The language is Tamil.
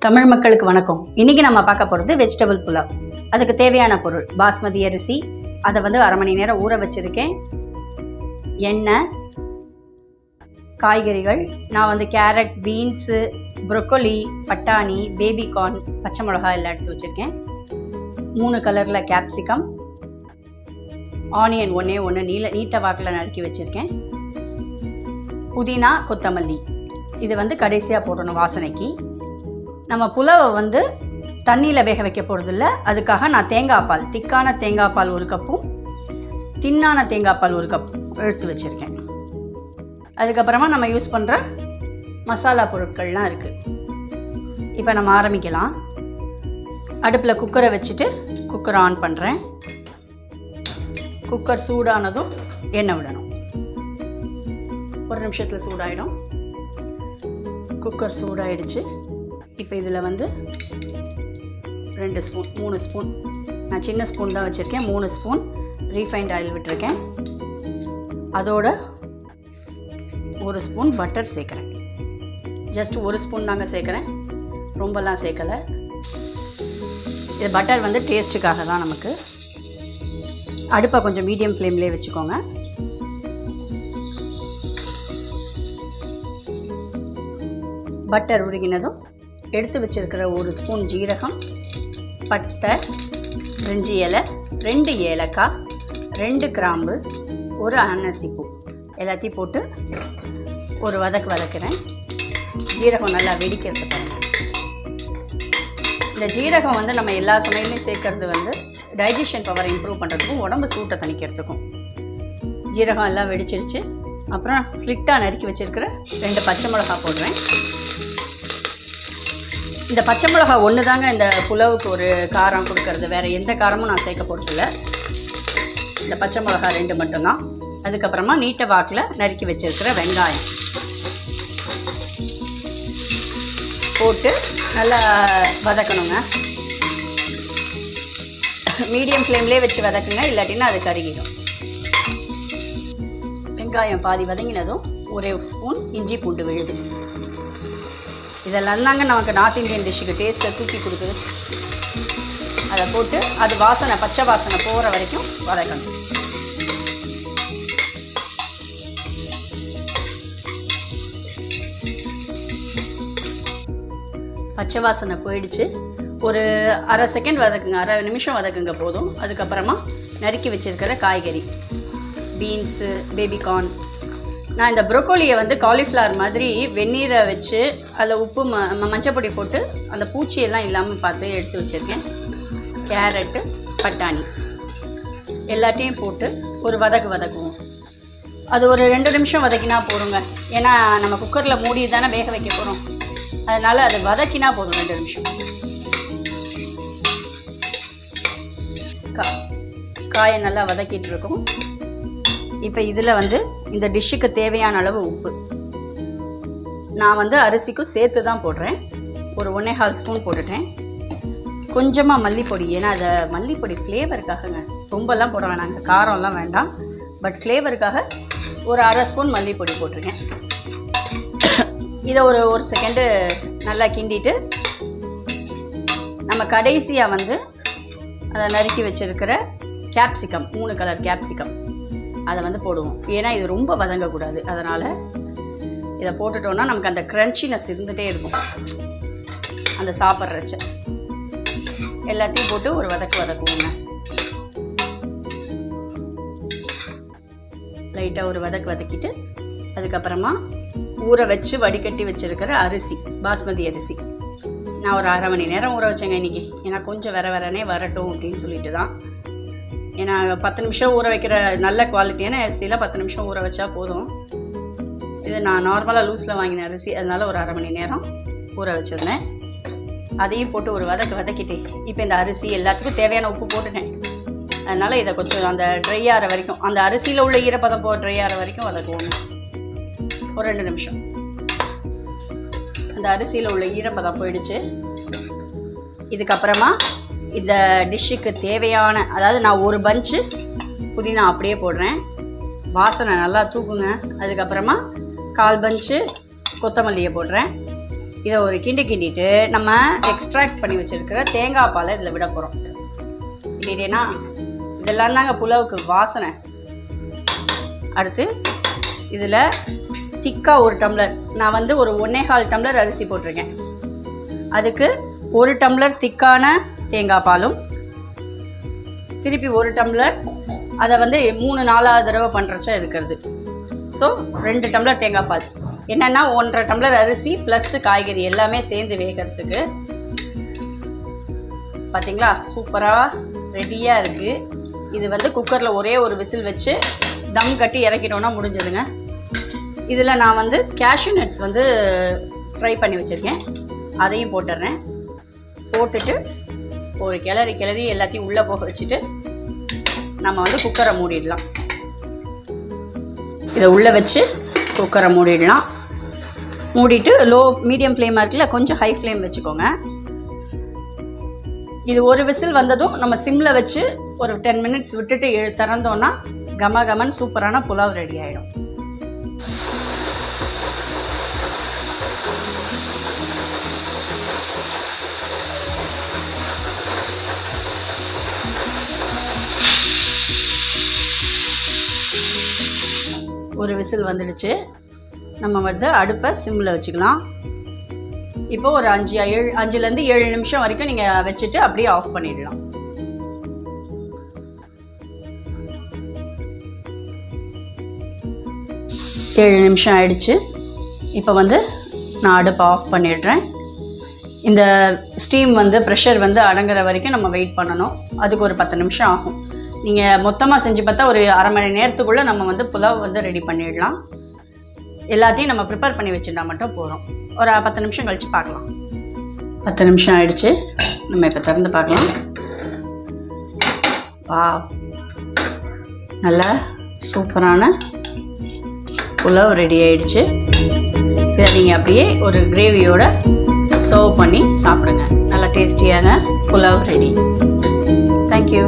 தமிழ் மக்களுக்கு வணக்கம். இன்றைக்கி நம்ம பார்க்க போகிறது வெஜிடபிள் புலாவ். அதுக்கு தேவையான பொருள் பாஸ்மதி அரிசி, அதை அரை மணி நேரம் ஊற வச்சுருக்கேன். எண்ணெய், காய்கறிகள் நான் கேரட், பீன்ஸு, ப்ரொக்கோலி, பட்டாணி, பேபிகார்ன், பச்சை மிளகாய் எல்லாம் எடுத்து வச்சுருக்கேன். 3 கலரில் கேப்சிகம், ஆனியன் ஒன்று நீட்ட வாக்கில் நறுக்கி வச்சுருக்கேன். புதினா, கொத்தமல்லி இது கடைசியாக போடணும் வாசனைக்கு. நம்ம புலாவை தண்ணியில் வேக வைக்க போகிறதில்ல. அதுக்காக நான் தேங்காய் பால், திக்கான தேங்காய் பால் 1 கப்பும் தின்னான தேங்காய் பால் 1 கப் எடுத்து வச்சுருக்கேன். அதுக்கப்புறமா நம்ம யூஸ் பண்ணுற மசாலா பொருட்கள்லாம் இருக்குது. இப்போ நம்ம ஆரம்பிக்கலாம். அடுப்பில் குக்கரை வச்சுட்டு குக்கரை ஆன் பண்ணுறேன். குக்கர் சூடானதும் எண்ணெய் விடணும். 1 நிமிஷத்தில் சூடாயிடும். குக்கர் சூடாயிடுச்சு. இப்போ இதில் 2 ஸ்பூன் 3 ஸ்பூன், நான் சின்ன ஸ்பூன் தான் வச்சுருக்கேன், 3 ஸ்பூன் ரீஃபைண்ட் ஆயில் விட்டுருக்கேன். அதோட 1 ஸ்பூன் பட்டர் சேர்க்குறேன். ஜஸ்ட் 1 ஸ்பூன் தாங்க சேர்க்குறேன், ரொம்பலாம் சேர்க்கலை. இது பட்டர் டேஸ்ட்டுக்காக தான் நமக்கு. அடுப்பை கொஞ்சம் மீடியம் ஃப்ளேம்லேயே வச்சுக்கோங்க. பட்டர் உருகினதும் எடுத்து வச்சுருக்கிற 1 ஸ்பூன் ஜீரகம், பட்டை, 2 இலை, 2 ஏலக்காய், 2 கிராம்பு, 1 அன்னாசிப்பூ எல்லாத்தையும் போட்டு ஒரு வதக்குறேன். ஜீரகம் நல்லா வெடிக்கிறது பாருங்கள். இந்த ஜீரகம் நம்ம எல்லா சமையலையும் சேர்க்கறது டைஜஷன் பவரை இம்ப்ரூவ் பண்ணுறதுக்கும் உடம்பு சூட்டை தணிக்கிறதுக்கும். ஜீரகம் எல்லாம் வெடிச்சிருச்சு. அப்புறம் ஸ்லிட்டாக நறுக்கி வச்சுருக்கிற 2 பச்சை மிளகா போடுறேன். இந்த பச்சை மிளகா ஒன்று தாங்க இந்த புலாவுக்கு ஒரு காரம் கொடுக்கறது, வேறு எந்த காரமும் நான் சேர்க்க போகிறதில்ல. இந்த பச்சை மிளகா 2 மட்டும்தான். அதுக்கப்புறமா நீட்ட வாக்கில் நறுக்கி வச்சுருக்கிற வெங்காயம் போட்டு நல்லா வதக்கணுங்க. மீடியம் ஃப்ளேம்லேயே வச்சு வதக்குங்க, இல்லாட்டின்னா அது கருகிடும். வெங்காயம் பாதி வதங்கினதும் 1 ஸ்பூன் இஞ்சி பூண்டு விழுது. இதெல்லாம் தாங்க நமக்கு நார்த் இந்தியன் டிஷ்ஷுக்கு டேஸ்ட்டை தூக்கி கொடுக்குது. அதை போட்டு அது பச்சை வாசனை போகிற வரைக்கும் வதக்கணும். பச்சை வாசனை போயிடுச்சு. ஒரு அரை செகண்ட் வதக்குங்க, அரை நிமிஷம் வதக்குங்க போதும். அதுக்கப்புறமா நறுக்கி வச்சுருக்கிற காய்கறி, பீன்ஸு, பேபிகார்ன். நான் இந்த ப்ரொக்கோலியை காலிஃப்ளவர் மாதிரி வெந்நீரை வச்சு அதில் உப்பு மஞ்சப்பொடி போட்டு அந்த பூச்சியெல்லாம் இல்லாமல் பார்த்து எடுத்து வச்சுருக்கேன். கேரட்டு, பட்டாணி எல்லாத்தையும் போட்டு ஒரு வதக்குவோம். அது ஒரு 2 நிமிஷம் வதக்கினா போதுங்க. ஏன்னா நம்ம குக்கரில் மூடி தானே வேக வைக்க போகிறோம். அதனால் அது வதக்கினா போதும் 2 நிமிஷம். காயை நல்லா வதக்கிட்டு இருக்கோம். இப்போ இதில் இந்த டிஷ்ஷுக்கு தேவையான அளவு உப்பு நான் அரிசிக்கும் சேர்த்து தான் போடுறேன். ஒரு 1.25 ஸ்பூன் போட்டுட்டேன். கொஞ்சமாக மல்லிப்பொடி, ஏன்னா அதை மல்லிப்பொடி ஃப்ளேவருக்காகங்க, ரொம்பலாம் போட வேணாங்க, காரம்லாம் வேண்டாம். பட் ஃப்ளேவருக்காக ஒரு அரை ஸ்பூன் மல்லிப்பொடி போட்டிருக்கேன். இதை ஒரு செகண்டு நல்லா கிண்டிட்டு நம்ம கடைசியாக அதை நறுக்கி வச்சுருக்கிற கேப்சிகம், 3 கலர் கேப்சிகம் அதை போடுவோம். ஏன்னா இது ரொம்ப வதங்கக்கூடாது. அதனால் இதை போட்டுட்டோன்னா நமக்கு அந்த க்ரன்ச்சினஸ் இருந்துகிட்டே இருக்கும். அந்த சாப்பிட்றச்ச எல்லாத்தையும் போட்டு ஒரு வதக்குவோங்க. லைட்டாக ஒரு வதக்கிட்டு அதுக்கப்புறமா ஊற வச்சு வடிகட்டி வச்சுருக்கிற அரிசி, பாஸ்மதி அரிசி நான் ஒரு அரை மணி நேரம் ஊற வச்சேங்க இன்றைக்கி. ஏன்னா கொஞ்சம் வரனே வரட்டும் அப்படின்னு சொல்லிட்டு தான். ஏன்னா 10 நிமிஷம் ஊற வைக்கிற நல்ல குவாலிட்டியான அரிசியில் 10 நிமிஷம் ஊற வச்சா போதும். இது நான் நார்மலாக லூஸில் வாங்கின அரிசி, அதனால் ஒரு அரை மணி நேரம் ஊற வச்சுருந்தேன். அதையும் போட்டு ஒரு வதக்கிட்டேன். இப்போ இந்த அரிசி எல்லாத்துக்கும் தேவையான உப்பு போட்டுட்டேன். அதனால் இதை கொஞ்சம் அந்த ட்ரை ஆகிற வரைக்கும், அந்த அரிசியில் உள்ள ஈரப்பதம் ட்ரை ஆகிற வரைக்கும் வதக்குவோம். ஒரு 2 நிமிஷம். அந்த அரிசியில் உள்ள ஈரப்பதம் போயிடுச்சு. இதுக்கப்புறமா இந்த டிஷ்ஷுக்கு தேவையான, அதாவது நான் ஒரு பஞ்சு புதினா அப்படியே போடுறேன், வாசனை நல்லா தூக்குங்க. அதுக்கப்புறமா 1/4 பஞ்சு கொத்தமல்லியை போடுறேன். இதை ஒரு கிண்டிட்டு நம்ம எக்ஸ்ட்ராக்ட் பண்ணி வச்சுருக்கிற தேங்காய் பாலை இதில் விட போகிறோம். இல்லைன்னா இதெல்லாம் தாங்க புலாவுக்கு வாசனை. அடுத்து இதில் திக்காக 1 டம்ளர், நான் வந்து ஒரு 1.25 டம்ளர் அரிசி போட்டிருக்கேன். அதுக்கு 1 டம்ளர் திக்கான தேங்காய் பாலும், திருப்பி 1 டம்ளர் அதை வந்து 3-4 தடவை பண்ணுறச்சா இருக்கிறது. ஸோ 2 டம்ளர் தேங்காய் பால். என்னென்னா 1.5 டம்ளர் அரிசி ப்ளஸ் காய்கறி எல்லாமே சேர்ந்து வேகிறதுக்கு. பார்த்திங்களா, சூப்பராக ரெடியாக இருக்குது. இது வந்து குக்கரில் ஒரே ஒரு விசில் வச்சு தம் கட்டி இறக்கிட்டோன்னா முடிஞ்சதுங்க. இதில் நான் வந்து கேஷ்யூ நட்ஸ் வந்து ஃப்ரை பண்ணி வச்சுருக்கேன், அதையும் போட்டுடுறேன். போட்டுட்டு ஒரு கிளறி எல்லாத்தையும் உள்ளே போக வச்சுட்டு நம்ம வந்து குக்கரை மூடிடலாம். இதை உள்ளே வச்சு குக்கரை மூடிடலாம். மூடிட்டு லோ மீடியம் ஃப்ளேமாக இருக்குல்ல, கொஞ்சம் ஹை ஃப்ளேம் வச்சுக்கோங்க. இது ஒரு விசில் வந்ததும் நம்ம சிம்மில் வச்சு ஒரு 10 மினிட்ஸ் விட்டுட்டு திறந்தோன்னா கமகமன் சூப்பரான புலாவ் ரெடி ஆகிடும். ஒரு விசில் வந்துடுச்சு. நம்ம வந்து அடுப்பை சிம்மில் வச்சுக்கலாம். இப்போ ஒரு 5லேருந்து 7 நிமிஷம் வரைக்கும் நீங்கள் வச்சுட்டு அப்படியே ஆஃப் பண்ணிடலாம். ஏழு நிமிஷம் ஆயிடுச்சு. இப்போ வந்து நான் அடுப்பை ஆஃப் பண்ணிடுறேன். இந்த ஸ்டீம் வந்து ப்ரெஷர் வந்து அடங்குற வரைக்கும் நம்ம வெயிட் பண்ணணும். அதுக்கு ஒரு 10 நிமிஷம் ஆகும். நீங்கள் மொத்தமாக செஞ்சு பார்த்தா ஒரு அரை மணி நேரத்துக்குள்ளே நம்ம வந்து புலாவ் வந்து ரெடி பண்ணிடலாம். எல்லாத்தையும் நம்ம ப்ரிப்பேர் பண்ணி வச்சுட்டா மட்டும் போதும். ஒரு 10 நிமிஷம் கழித்து பார்க்கலாம். 10 நிமிஷம் ஆயிடுச்சு. நம்ம இப்போ திறந்து பார்க்கலாம். வா, நல்லா சூப்பரான புலாவ் ரெடி ஆயிடுச்சு. இதை நீங்கள் அப்படியே ஒரு கிரேவியோட சர்வ் பண்ணி சாப்பிடுங்க. நல்லா டேஸ்டியான புலாவ் ரெடி. தேங்க்யூ.